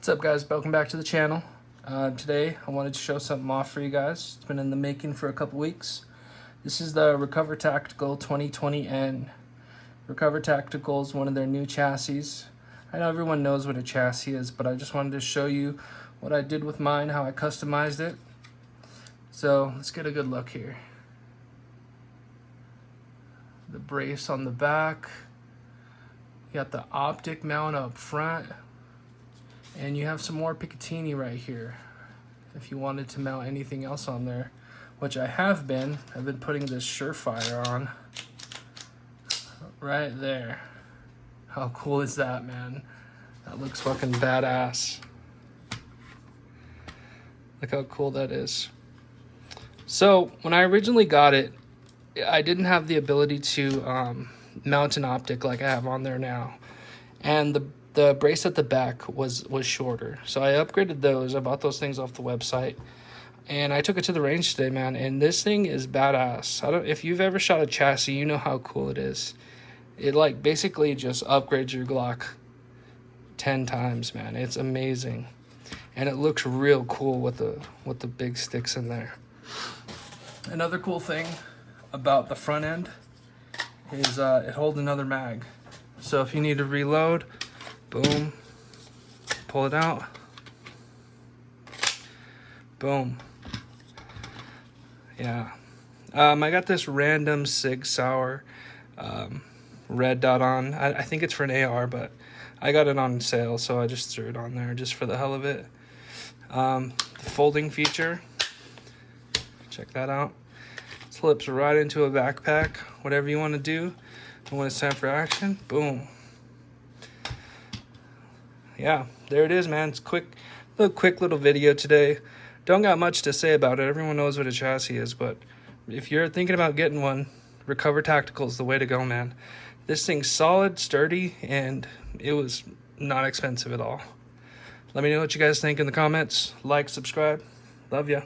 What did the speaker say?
What's up, guys? Welcome back to the channel. Today I wanted to show something off for you guys. It's been in the making for a couple weeks. This is the Recover Tactical 2020N. Recover Tactical is one of their new chassis. I know everyone knows what a chassis is, but I just wanted to show you what I did with mine, how I customized it. So let's get a good look here. The brace on the back. You got the optic mount up front. And you have some more Picatinny right here if you wanted to mount anything else on there, which I've been putting this Surefire on right there. How cool is that, man? That looks fucking badass. Look how cool that is. So when I originally got it, I didn't have the ability to mount an optic like I have on there now, and the brace at the back was shorter, so I upgraded those. I bought those things off the website, and I took it to the range today, man, and this thing is badass. If you've ever shot a chassis, you know how cool it is. It like basically just upgrades your Glock 10 times, man. It's amazing, and it looks real cool with the big sticks in there. Another cool thing about the front end is it holds another mag, so if you need to reload, boom, pull it out, boom. Yeah, I got this random Sig Sauer red dot on. I think it's for an AR, but I got it on sale, so I just threw it on there just for the hell of it. The folding feature, check that out. Slips right into a backpack, whatever you want to do. And when it's time for action, boom. Yeah, there it is, man. It's quick little video today. Don't got much to say about it. Everyone knows what a chassis is, but if you're thinking about getting one, Recover Tactical is the way to go, man. This thing's solid, sturdy, and it was not expensive at all. Let me know what you guys think in the comments. Like, subscribe. Love ya.